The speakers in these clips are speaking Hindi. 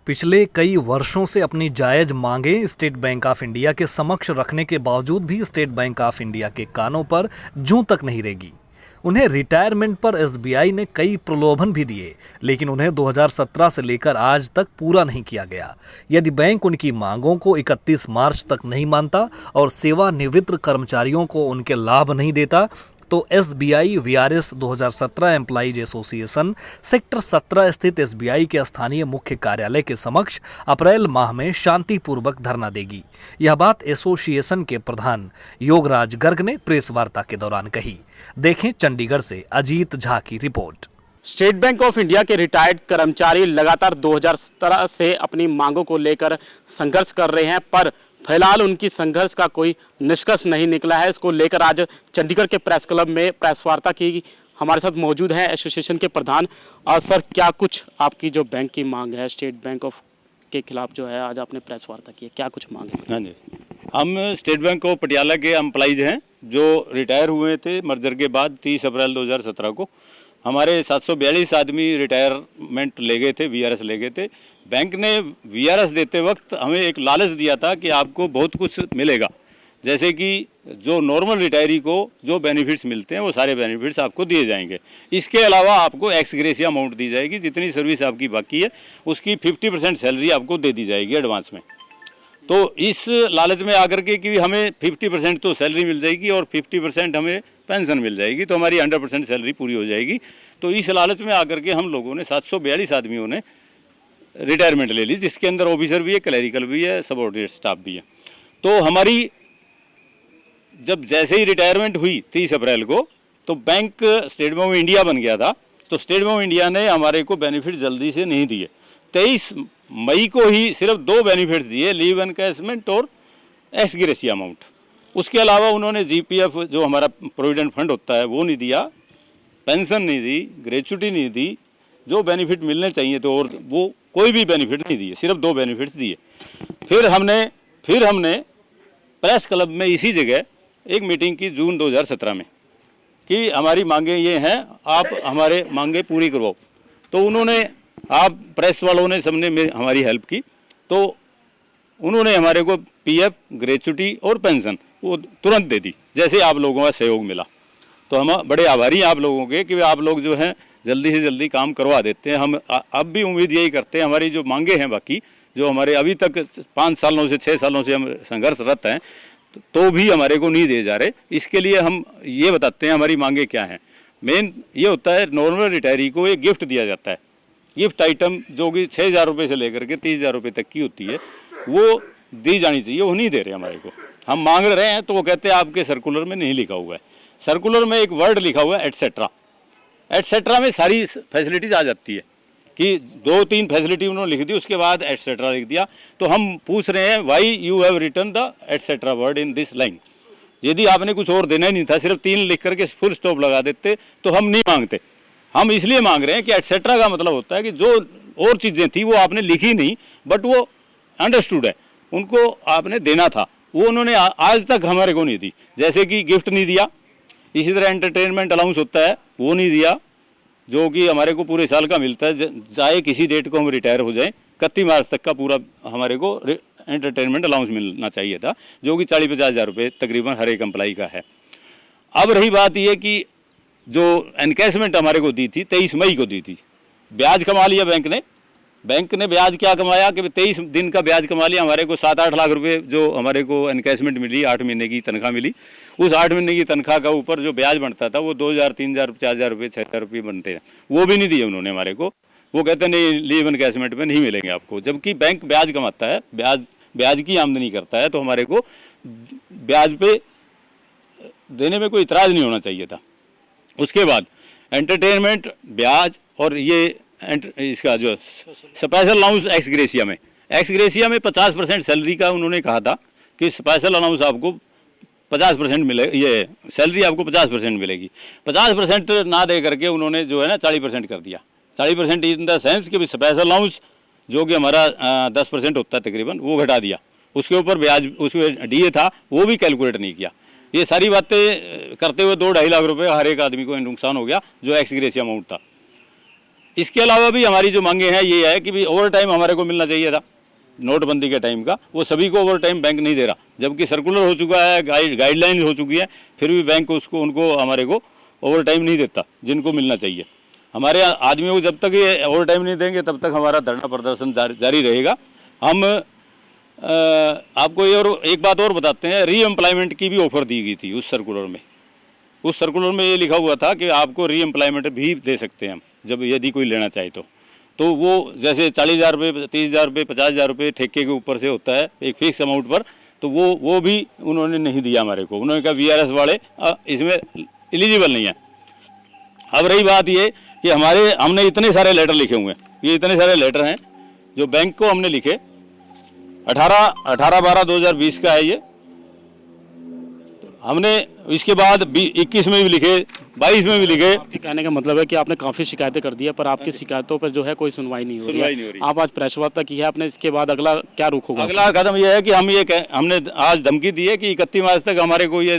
पिछले कई वर्षों से अपनी जायज मांगें स्टेट बैंक ऑफ इंडिया के समक्ष रखने के बावजूद भी स्टेट बैंक ऑफ इंडिया के कानों पर जूं तक नहीं रेंगी। उन्हें रिटायरमेंट पर एसबीआई ने कई प्रलोभन भी दिए, लेकिन उन्हें 2017 से लेकर आज तक पूरा नहीं किया गया। यदि बैंक उनकी मांगों को 31 मार्च तक नहीं मानता और सेवानिवृत्त कर्मचारियों को उनके लाभ नहीं देता, तो SBI VRS 2017 employees association sector 17 स्थित एसबीआई के स्थानीय मुख्य कार्यालय के समक्ष अप्रैल माह में शांतिपूर्वक धरना देगी। यह बात एसोसिएशन के प्रधान योगराज गर्ग ने प्रेस वार्ता के दौरान कही। देखें चंडीगढ़ से अजीत झा की report. State bank of India के रिटायर्ड कर्मचारी लगातार 2017 से अपनी मांगों को लेकर संघर्ष कर रहे हैं, पर फिलहाल उनकी संघर्ष का कोई निष्कर्ष नहीं निकला है। इसको लेकर आज चंडीगढ़ के प्रेस क्लब में प्रेस वार्ता की। हमारे साथ मौजूद हैं एसोसिएशन के प्रधान। सर, क्या कुछ आपकी जो बैंक की मांग है, स्टेट बैंक ऑफ के खिलाफ जो है आज आपने प्रेस वार्ता की है, क्या कुछ मांग है? हाँ जी, हम स्टेट बैंक ऑफ पटियाला के एम्प्लॉइज हैं जो रिटायर हुए थे मर्जर के बाद 30 अप्रैल 2017 को। हमारे 742 आदमी रिटायरमेंट ले गए थे, वीआरएस ले गए थे। बैंक ने वीआरएस देते वक्त हमें एक लालच दिया था कि आपको बहुत कुछ मिलेगा, जैसे कि जो नॉर्मल रिटायरी को जो बेनिफिट्स मिलते हैं वो सारे बेनिफिट्स आपको दिए जाएंगे। इसके अलावा आपको एक्स ग्रेशिया अमाउंट दी जाएगी, जितनी सर्विस आपकी बाकी है उसकी 50% सैलरी आपको दे दी जाएगी एडवांस में। तो इस लालच में आकर के कि हमें 50% तो सैलरी मिल जाएगी और 50% हमें पेंशन मिल जाएगी, तो हमारी 100% सैलरी पूरी हो जाएगी। तो इस लालच में आकर के हम लोगों ने 742 आदमियों ने रिटायरमेंट ले ली, जिसके अंदर ऑफिसर भी है, क्लरिकल भी है, सबऑर्डिनेट स्टाफ भी है। तो हमारी जब जैसे ही रिटायरमेंट हुई 30 अप्रैल को, तो bank state bank of India बन गया था। तो स्टेट बैंक ऑफ इंडिया ने हमारे को बेनिफिट जल्दी से नहीं दिए। 23 मई को ही सिर्फ 2 बेनिफिट्स दिए, लीव एनकैशमेंट और एक्स ग्रेशिया अमाउंट। उसके अलावा उन्होंने जीपीएफ जो हमारा प्रोविडेंट फंड होता है वो नहीं दिया, पेंशन नहीं दी, ग्रेचुटी नहीं दी, जो बेनिफिट मिलने चाहिए तो, और वो कोई भी बेनिफिट नहीं दिए, सिर्फ 2 बेनिफिट्स दिए। फिर हमने प्रेस क्लब में इसी जगह एक मीटिंग की जून 2017 में कि हमारी मांगे ये हैं, आप हमारे मांगे पूरी करवाओ। तो उन्होंने, आप प्रेस वालों ने सबने हमारी हेल्प की, तो उन्होंने हमारे को पीएफ, ग्रेचुटी और पेंशन वो तुरंत दे दी, जैसे आप लोगों का सहयोग मिला। तो हम बड़े आभारी हैं आप लोगों के कि आप लोग जो हैं जल्दी से जल्दी काम करवा देते हैं। हम अब भी उम्मीद यही करते हैं, हमारी जो मांगे हैं बाकी जो हमारे अभी तक 5 सालों से 6 सालों से हम संघर्षरत हैं, तो भी हमारे को नहीं दिए जा रहे। इसके लिए हम ये बताते हैं हमारी मांगे क्या हैं। मेन ये होता है, नॉर्मल रिटायरी को एक गिफ्ट दिया जाता है, गिफ्ट आइटम जो कि 6,000 रुपये से लेकर के 30,000 रुपये तक की होती है, वो दी जानी चाहिए। वो नहीं दे रहे हमारे को। हम मांग रहे हैं तो वो कहते हैं आपके सर्कुलर में नहीं लिखा हुआ है। सर्कुलर में एक वर्ड लिखा हुआ है एटसेट्रा। एटसेट्रा में सारी फैसिलिटीज़ आ जाती है कि 2-3 फैसिलिटी उन्होंने लिख दी, उसके बाद एटसेट्रा लिख दिया। तो हम पूछ रहे हैं, why you have written the etcetera word in this line. यदि आपने कुछ और देना ही नहीं था, सिर्फ 3 लिख करके फुल स्टॉप लगा देते तो हम नहीं मांगते। हम इसलिए मांग रहे हैं कि एटसेट्रा का मतलब होता है कि जो और चीज़ें थी वो आपने लिखी नहीं, बट वो अंडरस्टूड है, उनको आपने देना था, वो उन्होंने आज तक हमारे को नहीं दी। जैसे कि गिफ्ट नहीं दिया, इसी तरह एंटरटेनमेंट अलाउंस होता है वो नहीं दिया, जो कि हमारे को पूरे साल का मिलता है, चाहे किसी डेट को हम रिटायर हो जाएं, 31 मार्च तक का पूरा हमारे को एंटरटेनमेंट अलाउंस मिलना चाहिए था, जो कि 40-50 हज़ार रुपये तकरीबन हर एक एम्प्लाई का है। अब रही बात ये कि जो एनकैशमेंट हमारे को दी थी 23 मई को दी थी, ब्याज कमा लिया बैंक ने ब्याज क्या कमाया कि 23 दिन का ब्याज कमा लिया। हमारे को 7-8 लाख रुपए जो हमारे को एनकैशमेंट मिली, 8 महीने की तनख्वाह मिली, उस 8 महीने की तनख्वाह का ऊपर जो ब्याज बनता था वो 2,000, 3,000, 4,000 रुपये, 6,000 रुपये बनते हैं, वो भी नहीं दिए उन्होंने हमारे को। वो कहते हैं नहीं, लीव एनकैशमेंट में नहीं मिलेंगे आपको, जबकि बैंक ब्याज कमाता है, ब्याज की आमदनी करता है, तो हमारे को ब्याज पे देने में कोई इतराज़ नहीं होना चाहिए था। उसके बाद एंटरटेनमेंट, ब्याज और ये इसका जो स्पेशल अलाउंस एक्स ग्रेशिया में 50% सैलरी का उन्होंने कहा था कि स्पेशल अलाउंस आपको 50% मिले, ये सैलरी आपको 50% मिलेगी। 50% ना दे करके उन्होंने जो है ना 40% कर दिया। 40% इन द सेंस कि स्पेशल अलाउंस जो कि हमारा 10% होता है तकरीबन, वो घटा दिया। उसके ऊपर ब्याज, उसमें डीए था, वो भी कैलकुलेट नहीं किया। ये सारी बातें करते हुए 2-2.5 लाख रुपये हर एक आदमी को नुकसान हो गया, जो एक्स ग्रेशिया अमाउंट था। इसके अलावा भी हमारी जो मांगे हैं ये है कि भी ओवर टाइम हमारे को मिलना चाहिए था, नोटबंदी के टाइम का, वो सभी को ओवर टाइम बैंक नहीं दे रहा, जबकि सर्कुलर हो चुका है, गाइडलाइन हो चुकी है, फिर भी बैंक उनको हमारे को ओवर टाइम नहीं देता जिनको मिलना चाहिए। हमारे आदमियों को जब तक ये ओवर टाइम नहीं देंगे तब तक हमारा धरना प्रदर्शन जारी रहेगा। हम आपको ये और एक बात और बताते हैं, री एम्प्लॉयमेंट की भी ऑफर दी गई थी उस सर्कुलर में। उस सर्कुलर में ये लिखा हुआ था कि आपको री एम्प्लॉयमेंट भी दे सकते हैं हम, जब यदि कोई लेना चाहे तो वो जैसे 40,000 रुपये, 30,000 रुपये, 50,000 रुपये ठेके के ऊपर से होता है एक फिक्स अमाउंट पर, तो वो भी उन्होंने नहीं दिया हमारे को। उन्होंने कहा VRS वाले इसमें एलिजिबल नहीं है। अब रही बात ये कि हमने इतने सारे लेटर लिखे हुए हैं, ये इतने सारे लेटर हैं जो बैंक को हमने लिखे, 18/12/2020 का है ये, हमने इसके बाद 21 में भी लिखे, 22 में भी लिखे। आपके कहने का मतलब है कि आपने काफ़ी शिकायतें कर दी है, पर आपकी शिकायतों पर जो है कोई सुनवाई नहीं हो रही है। आप आज प्रेस वार्ता की है आपने, इसके बाद अगला क्या रुख होगा? अगला कदम यह है कि हमने आज धमकी दी है कि 31 मार्च तक हमारे को ये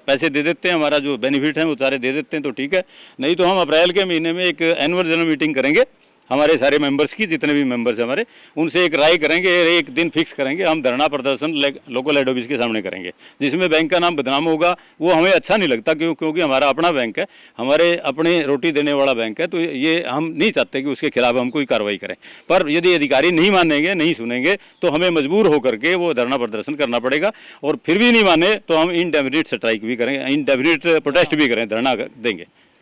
पैसे दे देते हैं, हमारा जो बेनिफिट है वो सारे दे देते हैं तो ठीक है, नहीं तो हम अप्रैल के महीने में एक एनुअल जनरल मीटिंग करेंगे, हमारे सारे मेंबर्स की, जितने भी मेंबर्स हैं हमारे, उनसे एक राय करेंगे, एक दिन फिक्स करेंगे, हम धरना प्रदर्शन लोकल हेड ऑफिस के सामने करेंगे, जिसमें बैंक का नाम बदनाम होगा। वो हमें अच्छा नहीं लगता, क्योंकि हमारा अपना बैंक है, हमारे अपने रोटी देने वाला बैंक है, तो ये हम नहीं चाहते कि उसके खिलाफ हम कोई कार्रवाई करें। पर यदि अधिकारी नहीं मानेंगे, नहीं सुनेंगे, तो हमें मजबूर होकर के वो धरना प्रदर्शन करना पड़ेगा, और फिर भी नहीं माने तो हम इनडेफिनिट स्ट्राइक भी करेंगे, इनडेफिनिट प्रोटेस्ट भी करें, धरना देंगे।